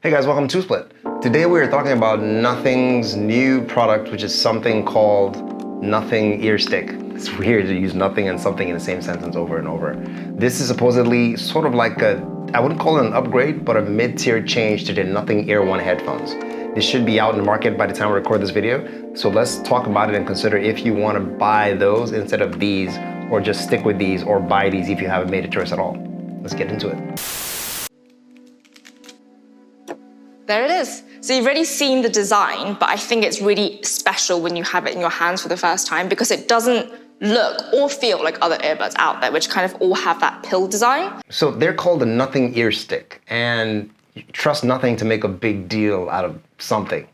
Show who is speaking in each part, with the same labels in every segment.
Speaker 1: Hey guys, welcome to Split. Today we are talking about Nothing's new product, which is something called Nothing Ear Stick. It's weird to use nothing and something in the same sentence over and over. This is supposedly sort of like I wouldn't call it an upgrade, but a mid-tier change to the Nothing Ear 1 headphones. This should be out in the market by the time we record this video. So let's talk about it and consider if you want to buy those instead of these, or just stick with these or buy these if you haven't made a choice at all. Let's get into it.
Speaker 2: There it is. So you've already seen the design, but I think it's really special when you have it in your hands for the first time because it doesn't look or feel like other earbuds out there, which kind of all have that pill design.
Speaker 1: So they're called the Nothing Ear Stick, and you trust Nothing to make a big deal out of something,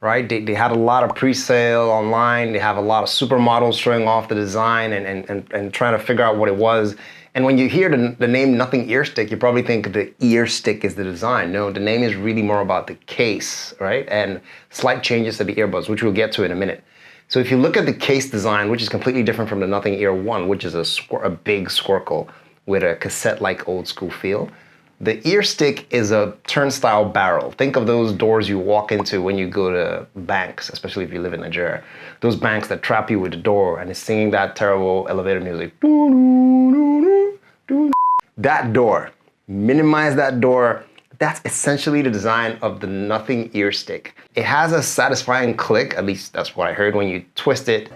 Speaker 1: right? They had a lot of pre-sale online. They have a lot of supermodels showing off the design and trying to figure out what it was. And when you hear the name Nothing Ear Stick, you probably think the ear stick is the design. No, the name is really more about the case, right? And slight changes to the earbuds, which we'll get to in a minute. So if you look at the case design, which is completely different from the Nothing Ear 1, which is a big squircle with a cassette-like old school feel, the ear stick is a turnstile barrel. Think of those doors you walk into when you go to banks, especially if you live in Nigeria. Those banks that trap you with the door and it's singing that terrible elevator music. That door, minimize that door. That's essentially the design of the Nothing Ear Stick. It has a satisfying click, at least that's what I heard when you twist it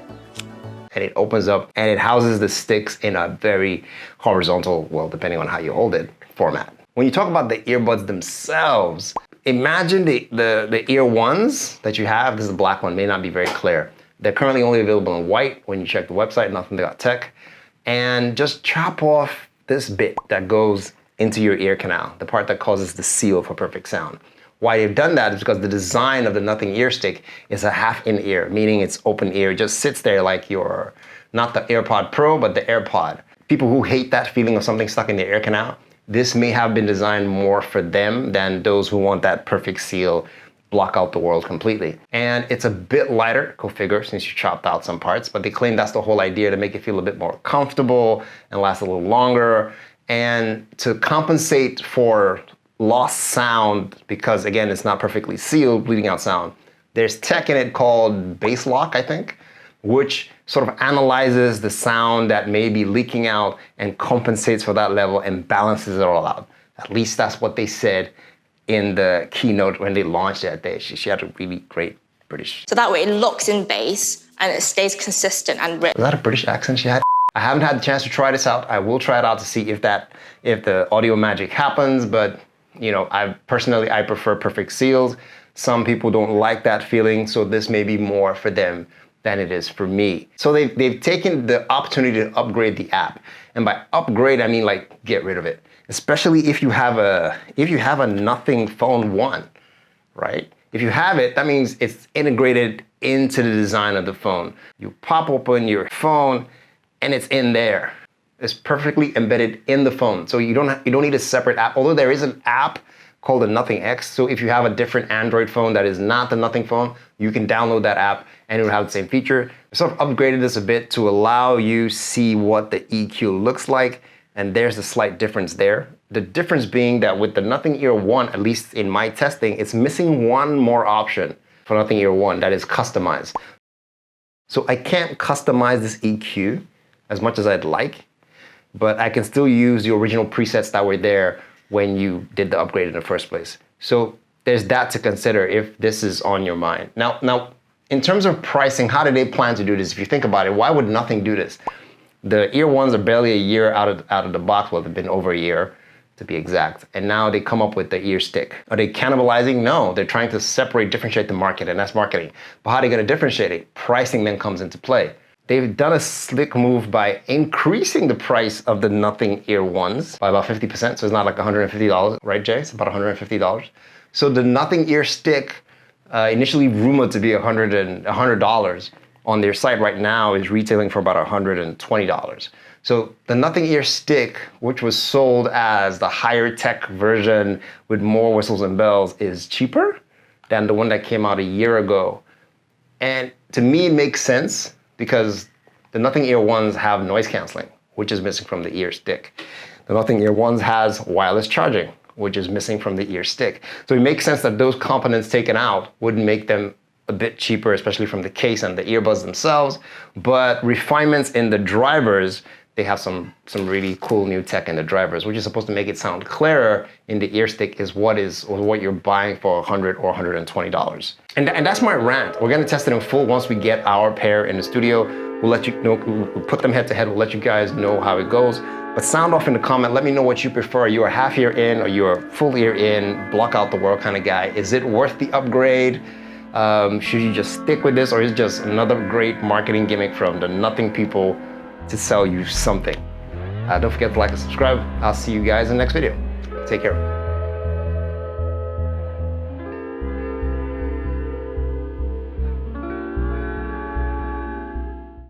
Speaker 1: and it opens up and it houses the sticks in a very horizontal, well, depending on how you hold it, format. When you talk about the earbuds themselves, imagine the ear ones that you have. This is the black one, may not be very clear. They're currently only available in white when you check the website, nothing.tech. And just chop off this bit that goes into your ear canal, the part that causes the seal for perfect sound. Why they've done that is because the design of the Nothing Ear Stick is a half in ear, meaning it's open ear. It just sits there like your, not the AirPod Pro, but the AirPod. People who hate that feeling of something stuck in their ear canal, this may have been designed more for them than those who want that perfect seal, block out the world completely. And it's a bit lighter, go figure, since you chopped out some parts, but they claim that's the whole idea, to make it feel a bit more comfortable and last a little longer, and to compensate for lost sound, because again, it's not perfectly sealed, bleeding out sound. There's tech in it called bass lock, I think, which sort of analyzes the sound that may be leaking out and compensates for that level and balances it all out. At least that's what they said in the keynote when they launched that day. She had a really great British.
Speaker 2: So that way it locks in bass and it stays consistent and rich.
Speaker 1: Was that a British accent she had? I haven't had the chance to try this out. I will try it out to see if the audio magic happens, but you know, I prefer perfect seals. Some people don't like that feeling, so this may be more for them than it is for me. So they've taken the opportunity to upgrade the app. And by upgrade, I mean like get rid of it. Especially if you have a Nothing Phone 1, right? If you have it, that means it's integrated into the design of the phone. You pop open your phone and it's in there. It's perfectly embedded in the phone. So you don't need a separate app, although there is an app called the Nothing X. So if you have a different Android phone that is not the Nothing phone, you can download that app and it will have the same feature. I sort of upgraded this a bit to allow you see what the EQ looks like. And there's a slight difference there. The difference being that with the Nothing Ear 1, at least in my testing, it's missing one more option for Nothing Ear 1, that is customize. So I can't customize this EQ as much as I'd like, but I can still use the original presets that were there when you did the upgrade in the first place. So there's that to consider if this is on your mind. Now, in terms of pricing, how do they plan to do this? If you think about it, why would Nothing do this? The ear ones are barely a year out of the box. Well, they've been over a year to be exact. And now they come up with the ear stick. Are they cannibalizing? No, they're trying to separate, differentiate the market, and that's marketing. But how are they gonna differentiate it? Pricing then comes into play. They've done a slick move by increasing the price of the Nothing Ear ones by about 50%. So it's not like $150, right, Jay? It's about $150. So the Nothing Ear Stick, initially rumored to be $100 on their site right now, is retailing for about $120. So the Nothing Ear Stick, which was sold as the higher tech version with more whistles and bells, is cheaper than the one that came out a year ago. And to me, it makes sense because the Nothing Ear ones have noise canceling, which is missing from the Ear Stick. The Nothing Ear ones has wireless charging, which is missing from the ear stick. So it makes sense that those components taken out would make them a bit cheaper, especially from the case and the earbuds themselves. But refinements in the drivers, they have some really cool new tech in the drivers, which is supposed to make it sound clearer in the ear stick is what you're buying for $100 or $120. And that's my rant. We're gonna test it in full once we get our pair in the studio. We'll let you know, we'll put them head to head, we'll let you guys know how it goes. But sound off in the comment, let me know what you prefer. Are you a half ear in or you're a full ear in, block out the world kind of guy? Is it worth the upgrade? Should you just stick with this, or is it just another great marketing gimmick from the nothing people to sell you something? Don't forget to like and subscribe. I'll see you guys in the next video. Take care.